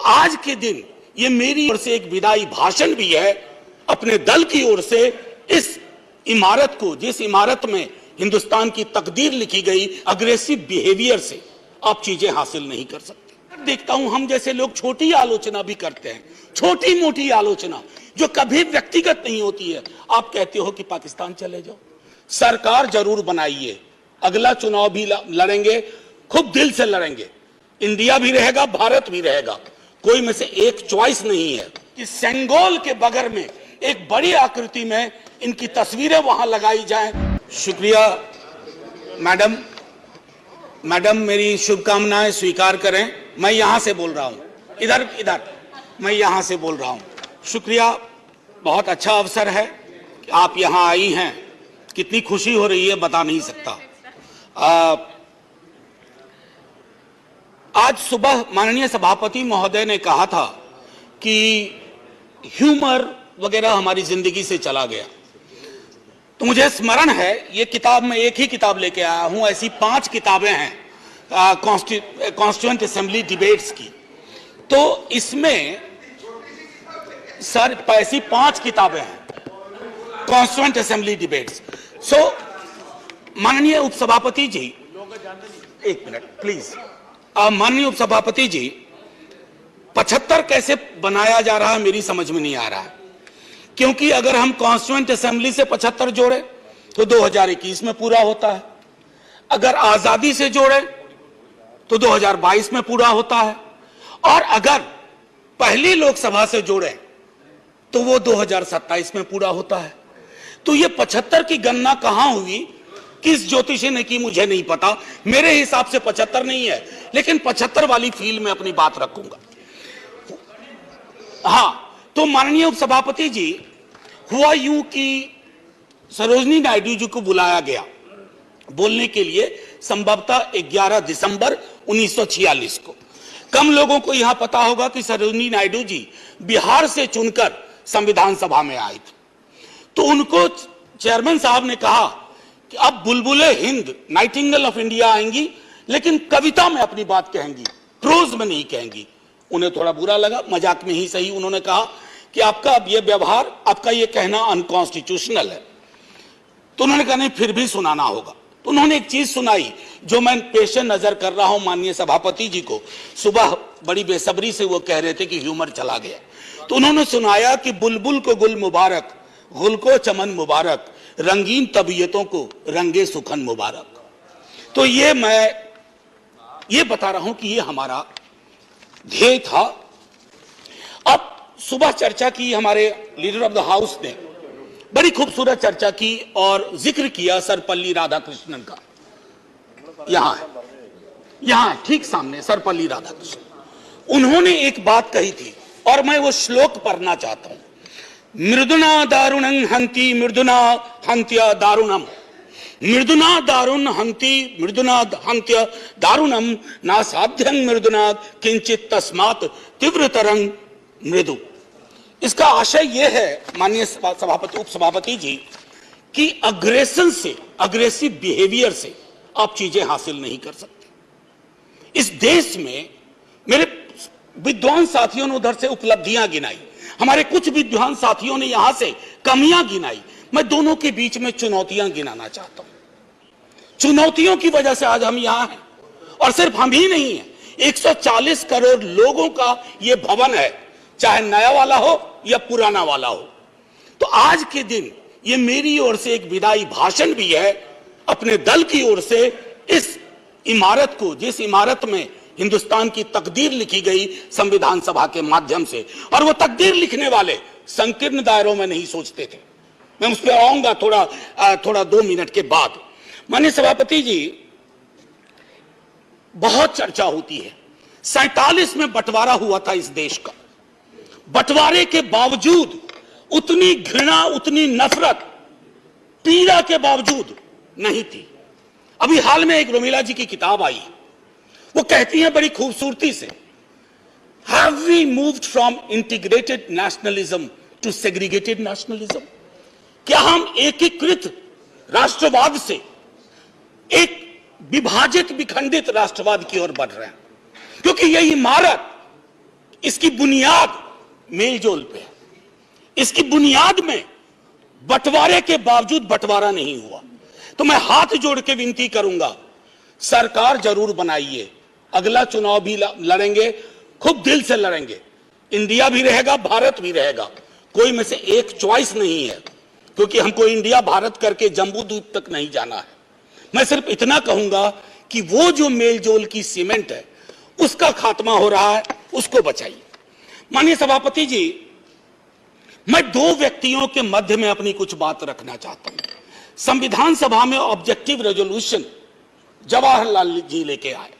आज के दिन ये मेरी ओर से एक विदाई भाषण भी है, अपने दल की ओर से। इस इमारत को, जिस इमारत में हिंदुस्तान की तकदीर लिखी गई, अग्रेसिव बिहेवियर से आप चीजें हासिल नहीं कर सकते। देखता हूं हम जैसे लोग छोटी आलोचना भी करते हैं, छोटी मोटी आलोचना जो कभी व्यक्तिगत नहीं होती है। आप कहते हो कि पाकिस्तान चले जाओ, सरकार जरूर बनाइए, अगला चुनाव भी लड़ेंगे, खूब दिल से लड़ेंगे, इंडिया भी रहेगा, भारत भी रहेगा, कोई में से एक चॉइस नहीं है कि सेंगोल के बगल में एक बड़ी आकृति में इनकी तस्वीरें वहां लगाई जाएं। शुक्रिया मैडम, मेरी शुभकामनाएं स्वीकार करें। मैं यहां से बोल रहा हूं, इधर मैं यहां से बोल रहा हूं। शुक्रिया, बहुत अच्छा अवसर है कि आप यहां आई हैं। कितनी खुशी हो रही है बता नहीं सकता। आज सुबह माननीय सभापति महोदय ने कहा था कि ह्यूमर वगैरह हमारी जिंदगी से चला गया, तो मुझे स्मरण है, ये किताब में एक ही किताब लेके आया हूं, ऐसी 5 किताबें हैं कॉन्स्टिट्यूएंट असेंबली डिबेट्स की। तो इसमें सर ऐसी 5 किताबें हैं कॉन्स्टिट्यूएंट असेंबली डिबेट्स। सो माननीय उपसभापति जी, एक मिनट प्लीज। माननीय उपसभापति जी, 75 कैसे बनाया जा रहा है मेरी समझ में नहीं आ रहा है, क्योंकि अगर हम कॉन्स्टिट्यूएंट असेंबली से 75 जोड़े तो 2021 में पूरा होता है, अगर आजादी से जोड़े तो 2022 में पूरा होता है, और अगर पहली लोकसभा से जोड़े तो वो 2027 में पूरा होता है। तो ये 75 की गणना कहां हुई, किस ज्योतिषी ने की, मुझे नहीं पता। मेरे हिसाब से 75 नहीं है, लेकिन 75 वाली फील में अपनी बात रखूंगा। हां, तो माननीय उपसभापति जी, हुआ यूं कि सरोजिनी नायडू जी को बुलाया गया बोलने के लिए संभवतः 11 दिसंबर 1946 को। कम लोगों को यहां पता होगा कि सरोजिनी नायडू जी बिहार से चुनकर संविधान सभा में आई थी। तो उनको चेयरमैन साहब ने कहा कि अब बुलबुले हिंद, नाइटिंगेल ऑफ इंडिया आएंगी, लेकिन कविता में अपनी बात कहेंगी, प्रोज में नहीं कहेंगी। उन्हें थोड़ा बुरा लगा, मजाक में ही सही। उन्होंने कहा कि आपका अब ये व्यवहार, आपका ये कहना अनकॉन्स्टिट्यूशनल है। तो उन्होंने कहा नहीं, फिर भी सुनाना होगा। तो उन्होंने एक चीज सुनाई जो मैं पेशे नजर कर रहा हूं माननीय सभापति जी को। सुबह बड़ी बेसब्री से वो कह रहे थे कि ह्यूमर चला गया, तो उन्होंने सुनाया कि बुलबुल को गुल मुबारक, गुल को चमन मुबारक, रंगीन तबीयतों को रंगे सुखन मुबारक। तो ये मैं ये बता रहा हूं कि ये हमारा ध्येय था। अब सुबह चर्चा की, हमारे लीडर ऑफ द हाउस ने बड़ी खूबसूरत चर्चा की और जिक्र किया सर्वपल्ली राधाकृष्णन का। यहां ठीक सामने सर्वपल्ली राधाकृष्णन। उन्होंने एक बात कही थी और मैं वो श्लोक पढ़ना चाहता हूं। मृदुना दारुणं हंति मृदुना हंत्य दारुणम, मृदुना दारुण हंति मृदुना हंत्य दारुणम, ना साध्यं मृदुना किंचित तस्मात् तीव्रतरं मृदु। इसका आशय यह है माननीय सभापति, उपसभापति जी, कि अग्रेशन से, अग्रेसिव बिहेवियर से आप चीजें हासिल नहीं कर सकते। इस देश में मेरे विद्वान साथियों ने उधर से उपलब्धियां गिनाई, हमारे कुछ विद्वान साथियों ने यहां से कमियां गिनाई। मैं दोनों के बीच में चुनौतियां गिनाना चाहता हूं। चुनौतियों की वजह से आज हम यहां हैं, और सिर्फ हम ही नहीं हैं, 140 करोड़ लोगों का यह भवन है, चाहे नया वाला हो या पुराना वाला हो। तो आज के दिन ये मेरी ओर से एक विदाई भाषण भी है, अपने दल की ओर से। इस इमारत को, जिस इमारत में हिंदुस्तान की तकदीर लिखी गई संविधान सभा के माध्यम से, और वो तकदीर लिखने वाले संकीर्ण दायरों में नहीं सोचते थे। मैं उस पर आऊंगा थोड़ा 2 मिनट के बाद। माननीय सभापति जी, बहुत चर्चा होती है, 47 में बंटवारा हुआ था इस देश का। बंटवारे के बावजूद उतनी घृणा, उतनी नफरत, पीड़ा के बावजूद नहीं थी। अभी हाल में एक रोमिला जी की किताब आई, वो कहती है बड़ी खूबसूरती से, have we moved from integrated nationalism to segregated nationalism. क्या हम एकीकृत राष्ट्रवाद से एक विभाजित, विखंडित राष्ट्रवाद की ओर बढ़ रहे हैं? क्योंकि यह इमारत इसकी बुनियाद मेलजोल पे है। इसकी बुनियाद में बंटवारे के बावजूद बंटवारा नहीं हुआ। तो मैं हाथ जोड़ के विनती करूंगा, सरकार जरूर बनाइए, अगला चुनाव भी लड़ेंगे, खूब दिल से लड़ेंगे, इंडिया भी रहेगा, भारत भी रहेगा, कोई में से एक चॉइस नहीं है, क्योंकि हमको इंडिया भारत करके जम्बू द्वीप तक नहीं जाना है। मैं सिर्फ इतना कहूंगा कि वो जो मेलजोल की सीमेंट है उसका खात्मा हो रहा है, उसको बचाइए। माननीय सभापति जी, मैं दो व्यक्तियों के मध्य में अपनी कुछ बात रखना चाहता हूं। संविधान सभा में ऑब्जेक्टिव रेजोल्यूशन जवाहरलाल जी लेके आए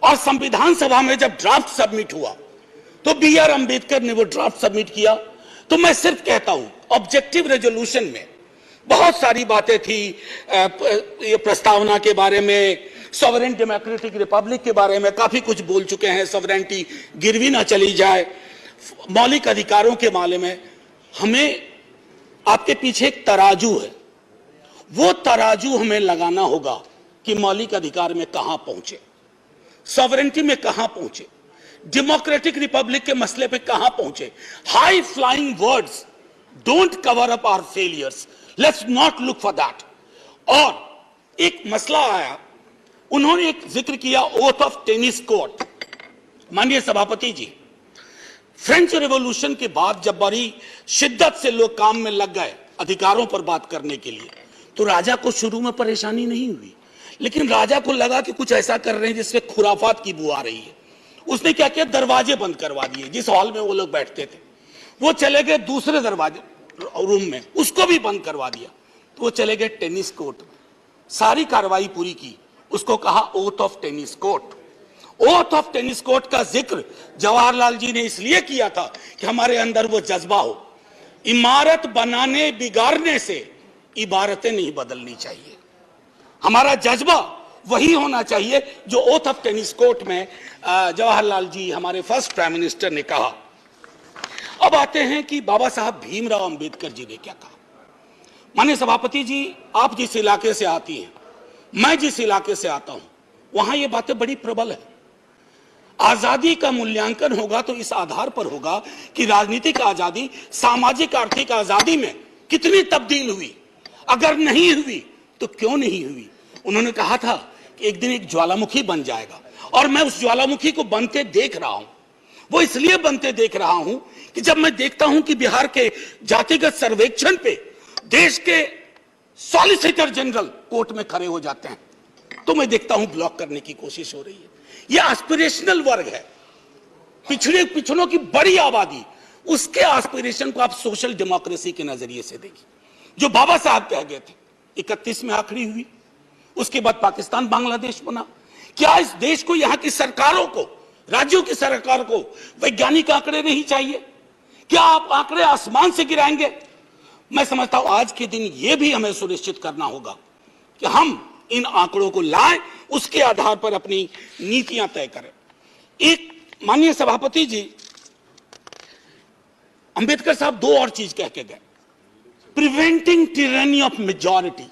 और संविधान सभा में जब ड्राफ्ट सबमिट हुआ तो बी.आर. अंबेडकर ने वो ड्राफ्ट सबमिट किया। तो मैं सिर्फ कहता हूं, ऑब्जेक्टिव रेजोल्यूशन में बहुत सारी बातें थी, ये प्रस्तावना के बारे में, सॉवरेन डेमोक्रेटिक रिपब्लिक के बारे में काफी कुछ बोल चुके हैं, सॉवरेनिटी गिरवी ना चली जाए, मौलिक अधिकारों के बारे में। हमें आपके पीछे एक तराजू है, वो तराजू हमें लगाना होगा कि मौलिक अधिकार में कहां पहुंचे, सॉवरेनिटी में कहां पहुंचे, डेमोक्रेटिक रिपब्लिक के मसले पे कहां पहुंचे। High flying words don't cover up our failures, let's not look for that. और एक मसला आया, उन्होंने एक जिक्र किया ओथ ऑफ टेनिस कोर्ट। माननीय सभापति जी, फ्रेंच रेवोल्यूशन के बाद जब बड़ी शिद्दत से लोग काम में लग गए अधिकारों पर बात करने के लिए, तो राजा को शुरू में परेशानी नहीं हुई, लेकिन राजा को लगा कि कुछ ऐसा कर रहे हैं जिससे खुराफात की बू आ रही है। उसने क्या किया, दरवाजे बंद करवा दिए। जिस हॉल में वो लोग बैठते थे वो चले गए दूसरे दरवाजे रूम में, उसको भी बंद करवा दिया। तो वो चले गए टेनिस कोर्ट में, सारी कार्रवाई पूरी की, उसको कहा oath of tennis court. Oath of tennis court का जिक्र जवाहरलाल जी ने इसलिए किया था कि हमारे अंदर वो जज्बा हो, इमारत बनाने बिगाड़ने से इबारतें नहीं बदलनी चाहिए। हमारा जज्बा वही होना चाहिए जो ओथ ऑफ टेनिस कोर्ट में जवाहरलाल जी, हमारे फर्स्ट प्राइम मिनिस्टर, ने कहा। अब आते हैं कि बाबा साहब भीमराव अंबेडकर जी ने क्या कहा। माननीय सभापति जी, आप जिस इलाके से आती हैं, मैं जिस इलाके से आता हूं, वहां ये बातें बड़ी प्रबल है। आजादी का मूल्यांकन होगा तो इस आधार पर होगा कि राजनीतिक आजादी, सामाजिक आर्थिक आजादी में कितनी तब्दील हुई, अगर नहीं हुई तो क्यों नहीं हुई। उन्होंने कहा था कि एक दिन एक ज्वालामुखी बन जाएगा, और मैं उस ज्वालामुखी को बनते देख रहा हूं। वो इसलिए बनते देख रहा हूं कि जब मैं देखता हूं कि बिहार के जातिगत सर्वेक्षण पे देश के सॉलिसिटर जनरल कोर्ट में खड़े हो जाते हैं, तो मैं देखता हूं ब्लॉक करने की कोशिश हो रही है। यह एस्पिरेशनल वर्ग है, पिछड़ों की बड़ी आबादी, उसके एस्पिरेशन को आप सोशल डेमोक्रेसी के नजरिए से देखिए। जो बाबा साहब कह गए थे 31 में आखिरी हुई, उसके बाद पाकिस्तान बांग्लादेश बना। क्या इस देश को, यहां की सरकारों को, राज्यों की सरकार को वैज्ञानिक आंकड़े नहीं चाहिए? क्या आप आंकड़े आसमान से गिराएंगे? मैं समझता हूं आज के दिन यह भी हमें सुनिश्चित करना होगा कि हम इन आंकड़ों को लाएं, उसके आधार पर अपनी नीतियां तय करें। एक माननीय सभापति जी, अंबेडकर साहब दो और चीज कह के गए, प्रिवेंटिंग टिरनी ऑफ मेजॉरिटी।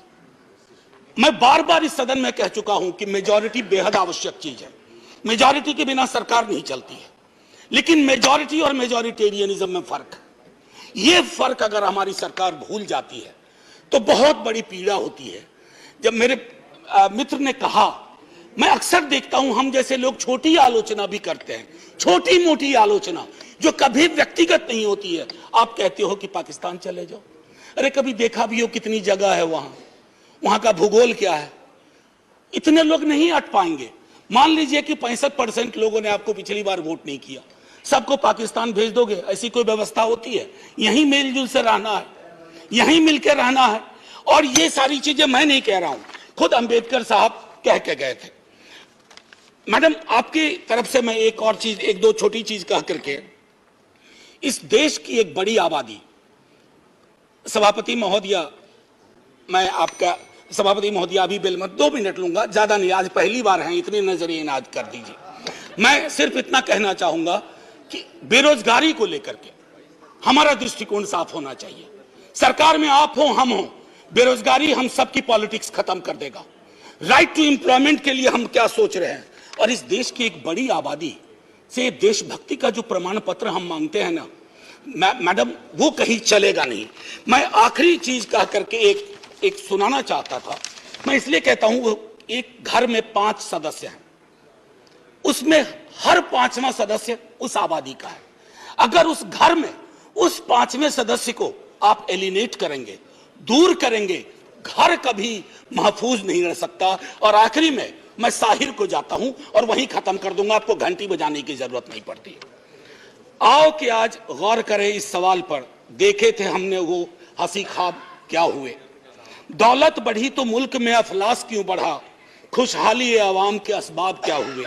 मैं बार बार इस सदन में कह चुका हूं कि मेजॉरिटी बेहद आवश्यक चीज है, मेजॉरिटी के बिना सरकार नहीं चलती है, लेकिन मेजॉरिटी और मेजॉरिटेरियनिज्म में फर्क है। यह फर्क अगर हमारी सरकार भूल जाती है तो बहुत बड़ी पीड़ा होती है। जब मेरे मित्र ने कहा, मैं अक्सर देखता हूं हम जैसे लोग छोटी आलोचना भी करते हैं, छोटी मोटी आलोचना जो कभी व्यक्तिगत नहीं होती है। आप कहते हो कि पाकिस्तान चले जाओ, अरे कभी देखा भी हो कितनी जगह है वहां का भूगोल क्या है, इतने लोग नहीं अट पाएंगे। मान लीजिए कि 65% लोगों ने आपको पिछली बार वोट नहीं किया, सबको पाकिस्तान भेज दोगे? ऐसी कोई व्यवस्था होती है? यहीं मेलजुल से रहना है, यहीं मिलकर रहना है। और ये सारी चीजें मैं नहीं कह रहा हूं, खुद अंबेडकर साहब कह के गए थे। मैडम, आपकी तरफ से मैं एक और चीज, एक दो छोटी चीज कह करके, इस देश की एक बड़ी आबादी, सभापति महोदया, मैं आपका सभापति महोदया अभी बिल मत 2 मिनट लूंगा, ज्यादा नहीं, आज पहली बार है, इतने नजरिए इनाज कर दीजिए। मैं सिर्फ इतना कहना चाहूंगा कि बेरोजगारी को लेकर के हमारा दृष्टिकोण साफ होना चाहिए। सरकार में आप हो, हम हो, बेरोजगारी हम सबकी पॉलिटिक्स खत्म कर देगा। राइट टू एम्प्लॉयमेंट के लिए हम क्या सोच रहे हैं? और इस देश की एक बड़ी आबादी से देशभक्ति का जो प्रमाण पत्र हम मांगते हैं ना मैडम, वो कहीं चलेगा नहीं। मैं आखिरी चीज कह करके एक सुनाना चाहता था। मैं इसलिए कहता हूं, वो एक घर में 5 सदस्य हैं, उसमें हर 5वां सदस्य उस आबादी का है। अगर उस घर में उस 5वें सदस्य को आप एलिनेट करेंगे, दूर करेंगे, घर कभी महफूज नहीं रह सकता। और आखिरी में मैं साहिर को जाता हूं और वहीं खत्म कर दूंगा, आपको घंटी बजाने की जरूरत नहीं पड़ती। आओ कि आज गौर करें इस सवाल पर, देखे थे हमने वो हंसी ख्वाब क्या हुए। दौलत बढ़ी तो मुल्क में अफलास क्यों बढ़ा, खुशहाली आवाम के असबाब क्या हुए।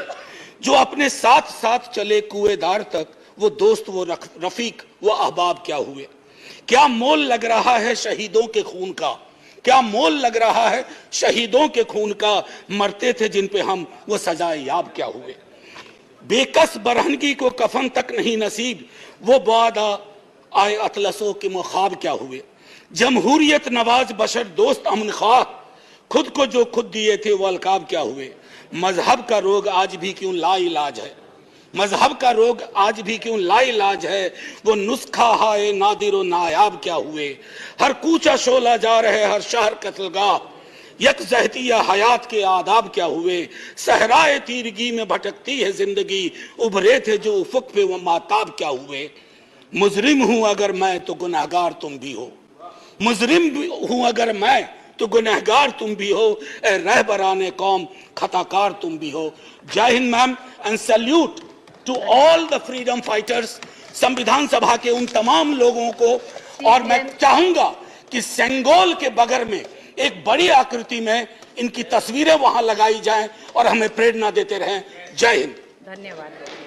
जो अपने साथ साथ चले कुएदार तक, वो दोस्त वो रफीक वो अहबाब क्या हुए। क्या मोल लग रहा है शहीदों के खून का, क्या मोल लग रहा है शहीदों के खून का। मरते थे जिन पे हम, वो सजाए याब क्या हुए। बेकस बरहनगी को कफन तक नहीं नसीब, वो वादा आए अतलसों के मुखाब क्या हुए। जमहूरियत नवाज बशर दोस्त अमन ख्वाह, खुद को जो खुद दिए थे वो अलकाब क्या हुए। मजहब का रोग आज भी क्यों लाइलाज है, मजहब का रोग आज भी क्यों लाइलाज है। वो नुस्खा हाय नादिर नायाब क्या हुए। हर कूचा शोला जा रहे हर शहर कत्लगाह, यकजहतिया हयात के आदाब क्या हुए। सहराए तीरगी में भटकती है जिंदगी, उभरे थे जो उफक पे वो माताब क्या हुए। मुजरिम हूं अगर मैं तो गुनहगार तुम भी हो, मुजरिम हूं अगर मैं तो गुनहगार तुम भी हो। ए रहबराने कौम खताकार तुम भी हो। Jai Hind ma'am, and salute to all the freedom fighters. संविधान सभा के उन तमाम लोगों को, और मैं चाहूंगा कि सेंगोल के बगल में एक बड़ी आकृति में इनकी तस्वीरें वहां लगाई जाएं और हमें प्रेरणा देते रहें। जय हिंद। धन्यवाद।